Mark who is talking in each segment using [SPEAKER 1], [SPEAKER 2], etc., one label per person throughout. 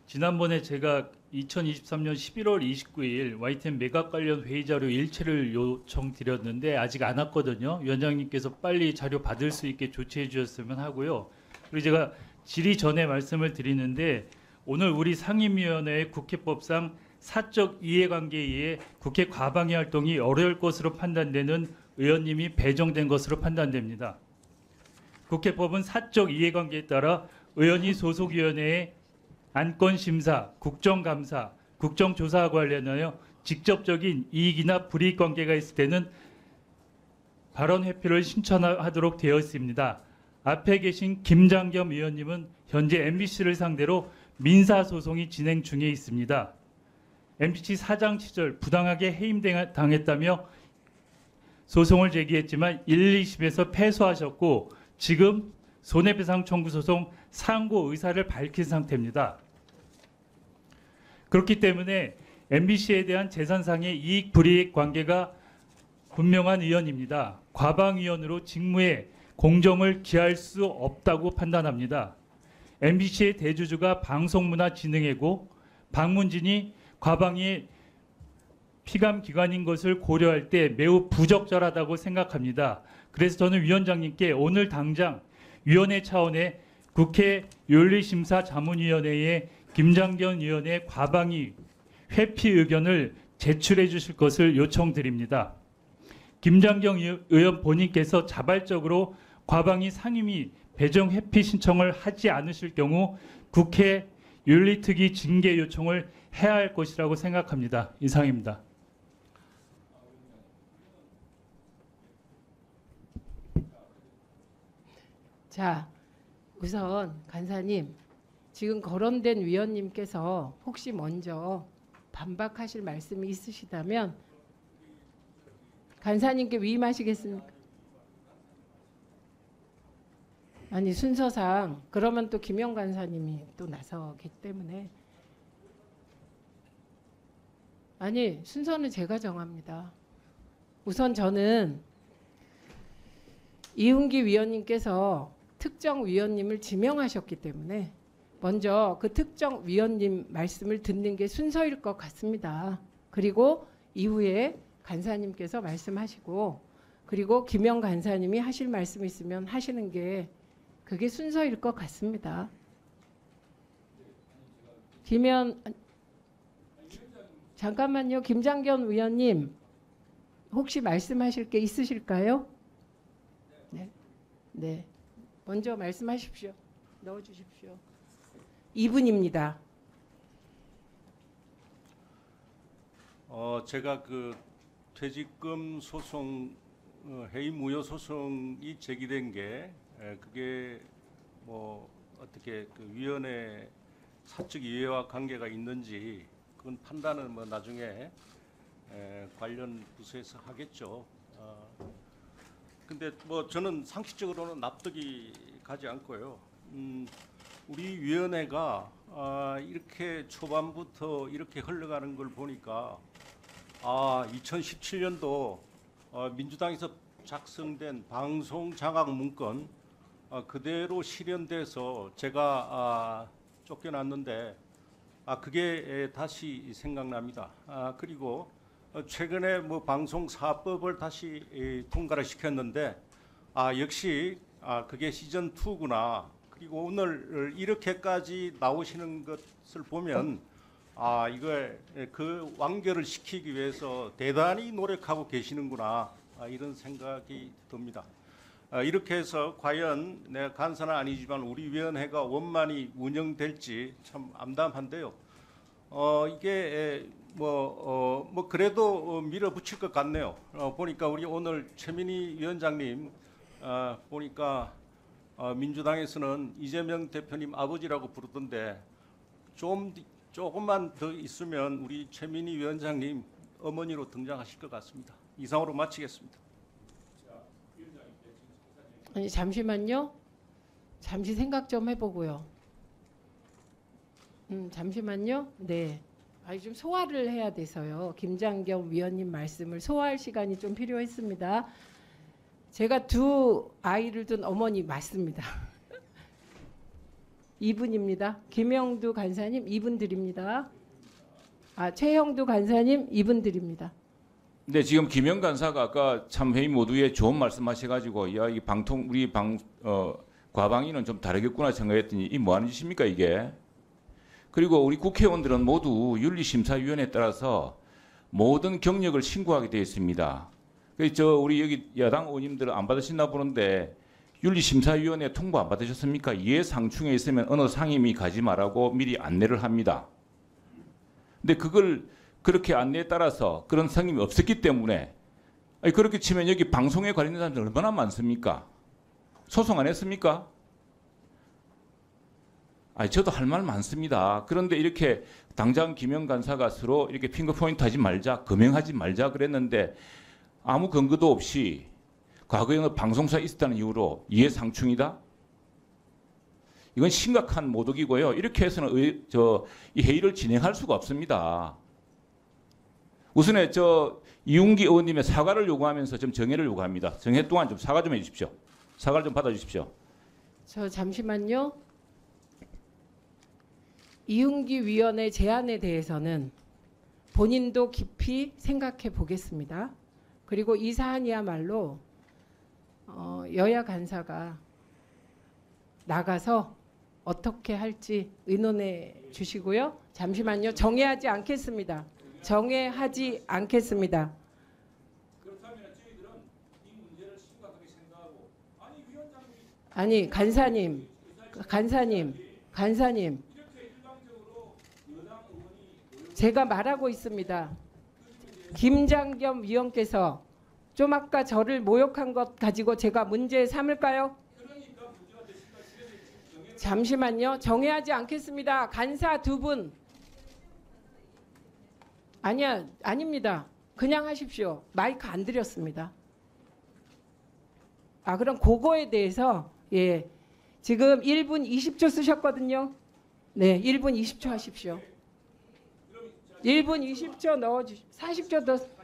[SPEAKER 1] 지난번에 제가 2023년 11월 29일 YTN 매각 관련 회의 자료 일체를 요청드렸는데 아직 안 왔거든요. 위원장님께서 빨리 자료 받을 수 있게 조치해 주셨으면 하고요. 그리고 제가 질의 전에 말씀을 드리는데 오늘 우리 상임위원회의 국회법상 사적 이해관계에 의해 국회 과방위 활동이 어려울 것으로 판단되는 의원님이 배정된 것으로 판단됩니다. 국회법은 사적 이해관계에 따라 의원이 소속위원회에 안건심사, 국정감사, 국정조사와 관련하여 직접적인 이익이나 불이익 관계가 있을 때는 발언 회피를 신청하도록 되어 있습니다. 앞에 계신 김장겸 의원님은 현재 MBC를 상대로 민사소송이 진행 중에 있습니다. MBC 사장 시절 부당하게 해임당했다며 소송을 제기했지만 1, 2심에서 패소하셨고 지금 손해배상 청구 소송 상고 의사를 밝힌 상태입니다. 그렇기 때문에 MBC에 대한 재산상의 이익 불이익 관계가 분명한 의원입니다. 과방위원으로 직무에 공정을 기할 수 없다고 판단합니다. MBC의 대주주가 방송문화진흥회고 방문진이 과방위의 피감기관인 것을 고려할 때 매우 부적절하다고 생각합니다. 그래서 저는 위원장님께 오늘 당장 위원회 차원의 국회 윤리심사자문위원회에 김장겸 의원의 과방위 회피 의견을 제출해 주실 것을 요청드립니다. 김장겸 의원 본인께서 자발적으로 과방위 상임위 배정 회피 신청을 하지 않으실 경우 국회 윤리특위 징계 요청을 해야 할 것이라고 생각합니다. 이상입니다.
[SPEAKER 2] 자, 우선 간사님, 지금 거론된 위원님께서 혹시 먼저 반박하실 말씀이 있으시다면 간사님께 위임하시겠습니까? 아니 순서상 그러면 또 김영 간사님이 또 나서기 때문에 아니 순서는 제가 정합니다. 우선 저는 이훈기 위원님께서 특정 위원님을 지명하셨기 때문에 먼저 그 특정 위원님 말씀을 듣는 게 순서일 것 같습니다. 그리고 이후에 간사님께서 말씀하시고 그리고 김영 간사님이 하실 말씀 있으면 하시는 게 그게 순서일 것 같습니다. 잠깐만요. 김장겸 위원님 혹시 말씀하실 게 있으실까요? 네. 네. 먼저 말씀하십시오. 넣어주십시오. 2분입니다.
[SPEAKER 3] 제가 그 퇴직금 소송 해임 무효 소송이 제기된 게 그게 뭐 어떻게 그 위원회 사적 이해와 관계가 있는지 그건 판단은 뭐 나중에 관련 부서에서 하겠죠. 근데 뭐 저는 상식적으로는 납득이 가지 않고요. 우리 위원회가 이렇게 초반부터 이렇게 흘러가는 걸 보니까 2017년도 민주당에서 작성된 방송 장악 문건 그대로 실현돼서 제가 쫓겨났는데 그게 다시 생각납니다. 그리고 최근에 뭐 방송사법을 다시 통과를 시켰는데 역시 그게 시즌 2구나. 그리고 오늘 이렇게까지 나오시는 것을 보면 이걸 그 완결을 시키기 위해서 대단히 노력하고 계시는구나 이런 생각이 듭니다. 이렇게 해서 과연 내가 간사는 아니지만 우리 위원회가 원만히 운영될지 참 암담한데요. 이게 뭐 그래도 밀어붙일 것 같네요. 보니까 우리 오늘 최민희 위원장님 보니까 민주당에서는 이재명 대표님 아버지라고 부르던데 조금만 더 있으면 우리 최민희 위원장님 어머니로 등장하실 것 같습니다. 이상으로 마치겠습니다.
[SPEAKER 2] 아니 잠시만요. 잠시 생각 좀 해보고요. 잠시만요. 네. 좀 소화를 해야 돼서요. 김장겸 위원님 말씀을 소화할 시간이 좀 필요했습니다. 제가 두 아이를 둔 어머니 맞습니다. 2분입니다. 김영두 간사님 2분 드립니다. 최형두 간사님 2분 드립니다.
[SPEAKER 4] 근데 지금 김영 간사가 아까 참 회의 모두에 좋은 말씀하셔가지고 야 이 방통 우리 과방위는 좀 다르겠구나 생각했더니 이 뭐 하는 짓입니까 이게? 그리고 우리 국회의원들은 모두 윤리심사위원회에 따라서 모든 경력을 신고하게 되어 있습니다. 그래서 우리 여기 야당 의원님들은 안 받으셨나 보는데 윤리심사위원회 통보 안 받으셨습니까? 이해상충에 있으면 어느 상임위 가지 말라고 미리 안내를 합니다. 근데 그걸 그렇게 안내에 따라서 그런 상임이 없었기 때문에 그렇게 치면 여기 방송에 관련된 사람들 얼마나 많습니까? 소송 안 했습니까? 저도 할 말 많습니다. 그런데 이렇게 당장 김영 간사가 서로 이렇게 핑거포인트 하지 말자, 금행하지 말자 그랬는데 아무 근거도 없이 과거에는 방송사에 있었다는 이유로 이해상충이다? 이건 심각한 모독이고요. 이렇게 해서는 이 회의를 진행할 수가 없습니다. 우선에 이웅기 의원님의 사과를 요구하면서 좀 정회를 요구합니다. 정회 동안 좀 사과 좀 해주십시오. 사과를 좀 받아주십시오.
[SPEAKER 2] 잠시만요. 이윤기 위원의 제안에 대해서는 본인도 깊이 생각해 보겠습니다. 그리고 이 사안이야말로 여야 간사가 나가서 어떻게 할지 의논해 주시고요. 잠시만요. 정해하지 않겠습니다. 정해하지 않겠습니다.
[SPEAKER 4] 그렇다면 저희들은 이 문제를 심각하게 생각하고
[SPEAKER 2] 아니 간사님 제가 말하고 있습니다. 김장겸 위원께서 좀 아까 저를 모욕한 것 가지고 제가 문제 삼을까요? 잠시만요. 정해하지 않겠습니다. 간사 2분. 아닙니다. 그냥 하십시오. 마이크 안 드렸습니다. 그럼 그거에 대해서 지금 1분 20초 쓰셨거든요. 네, 1분 20초 하십시오. 1분 20초 넣어주십시오. 40초 더.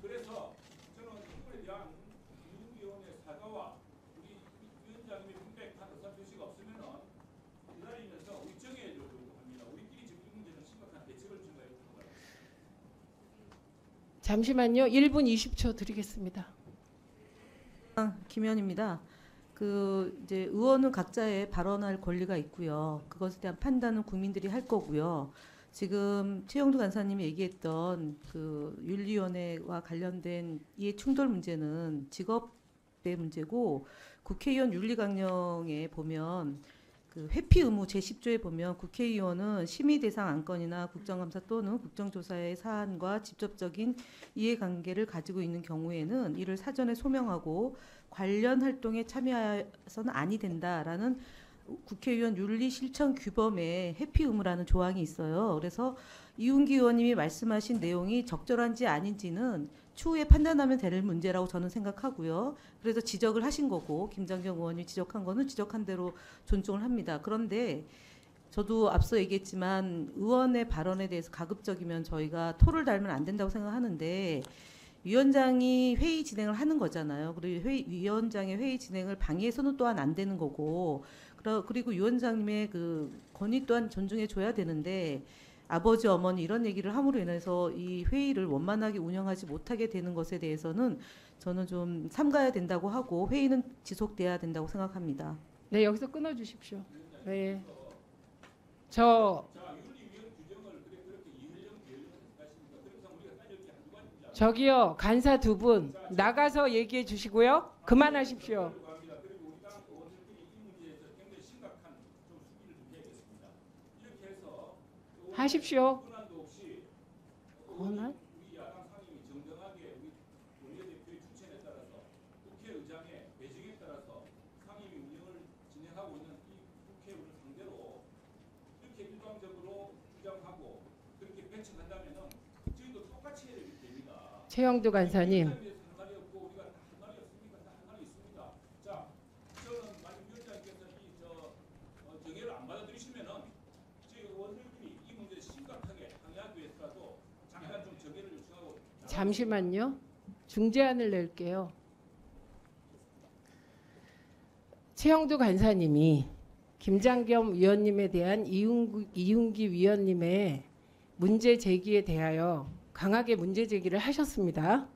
[SPEAKER 4] 그래서 저는 이거에 대한 이웅기 의원의 사과와 우리 위원장님의 팩트한 의사표시가 없으면은 기다리면서 우리 정해야 요구합니다. 우리끼리 지금 이 문제는 심각한 대책을 준비해야 됩니다.
[SPEAKER 2] 잠시만요. 1분 20초 드리겠습니다.
[SPEAKER 5] 김현입니다. 이제 의원은 각자의 발언할 권리가 있고요. 그것에 대한 판단은 국민들이 할 거고요. 지금 최영두 간사님이 얘기했던 윤리위원회와 관련된 이해 충돌 문제는 직업의 문제고 국회의원 윤리강령에 보면 회피 의무 제10조에 보면 국회의원은 심의 대상 안건이나 국정감사 또는 국정조사의 사안과 직접적인 이해관계를 가지고 있는 경우에는 이를 사전에 소명하고 관련 활동에 참여해서는 아니 된다라는 국회의원 윤리실천규범에 회피 의무라는 조항이 있어요. 그래서 이웅기 의원님이 말씀하신 내용이 적절한지 아닌지는 추후에 판단하면 될 문제라고 저는 생각하고요. 그래서 지적을 하신 거고 김장겸 의원이 지적한 거는 지적한 대로 존중을 합니다. 그런데 저도 앞서 얘기했지만 의원의 발언에 대해서 가급적이면 저희가 토를 달면 안 된다고 생각하는데 위원장이 회의 진행을 하는 거잖아요. 그리고 위원장의 회의 진행을 방해해서는 또한 안 되는 거고 그리고 위원장님의 권위 또한 존중해 줘야 되는데 아버지 어머니 이런 얘기를 함으로 인해서 이 회의를 원만하게 운영하지 못하게 되는 것에 대해서는 저는 좀 삼가야 된다고 하고 회의는 지속돼야 된다고 생각합니다.
[SPEAKER 2] 네, 여기서 끊어 주십시오. 네. 저기요, 간사 2분 나가서 얘기해 주시고요. 그만하십시오. 하십시오. 권한? 최영두 간사님.
[SPEAKER 4] 정해를 안 받아들이시면은 저희 의원들끼리 이 문제에 심각하게 항의하기 위해서라도 잠깐 좀 정해를 요청하고.
[SPEAKER 2] 잠시만요. 중재안을 낼게요. 최영두 간사님이 김장겸 위원님에 대한 이윤기 위원님의 문제 제기에 대하여 강하게 문제 제기를 하셨습니다.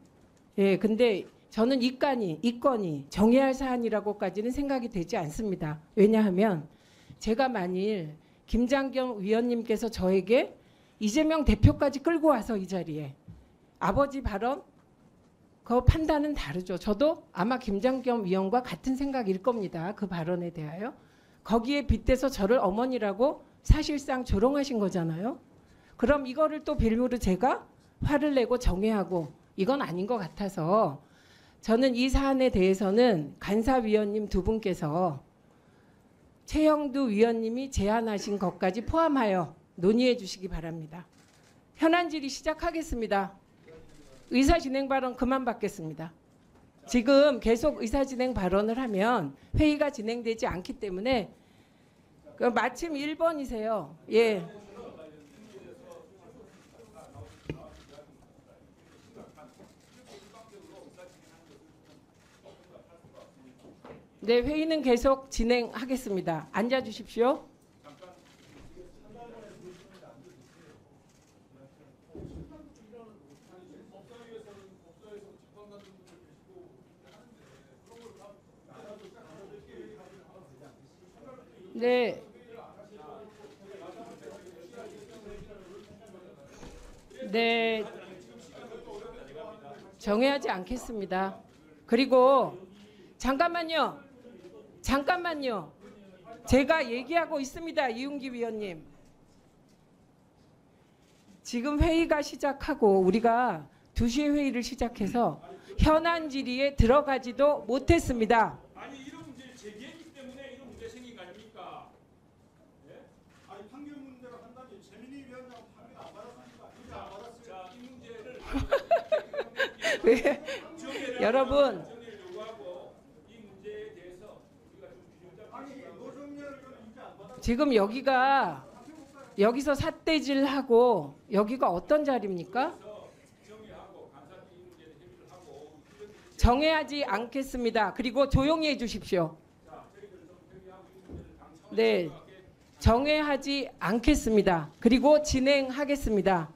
[SPEAKER 2] 예, 근데 저는 이 건이 정의할 사안이라고까지는 생각이 되지 않습니다. 왜냐하면 제가 만일 김장겸 위원님께서 저에게 이재명 대표까지 끌고 와서 이 자리에 아버지 발언 그 판단은 다르죠. 저도 아마 김장겸 위원과 같은 생각일 겁니다. 그 발언에 대하여. 거기에 빗대서 저를 어머니라고 사실상 조롱하신 거잖아요. 그럼 이거를 또 빌미로 제가 화를 내고 정회하고 이건 아닌 것 같아서 저는 이 사안에 대해서는 간사위원님 두 분께서 최영두 위원님이 제안하신 것까지 포함하여 논의해 주시기 바랍니다. 현안 질의 시작하겠습니다. 의사진행 발언 그만 받겠습니다. 지금 계속 의사진행 발언을 하면 회의가 진행되지 않기 때문에 마침 1번이세요. 예. 네, 회의는 계속 진행하겠습니다. 앉아 주십시오. 네. 네. 정해하지 않겠습니다. 그리고 잠깐만요. 제가 얘기하고 있습니다. 이윤기 위원님. 지금 회의가 시작하고 우리가 2시에 회의를 시작해서 현안 질의에 들어가지도 못했습니다.
[SPEAKER 4] 아니 이런 문제를 제기했기 때문에 이런 문제 생긴 거 아닙니까? 예?
[SPEAKER 6] 아니 판결 문제로 한다니 최민희 위원장 판결 안 받았으니까 이제 안 받았어요.
[SPEAKER 4] 자, 이 문제를
[SPEAKER 2] 왜? 여러분
[SPEAKER 4] 정리를 요구하고 이 문제에 대해서 우리가 좀 균형 잡고
[SPEAKER 6] 아니 노정열 의원은 이제 안 받았어요.
[SPEAKER 2] 지금 여기서 삿대질하고 여기가 어떤 자리입니까? 정해하지 않겠습니다. 그리고 조용히 해주십시오. 네, 정해하지 않겠습니다. 그리고 진행하겠습니다.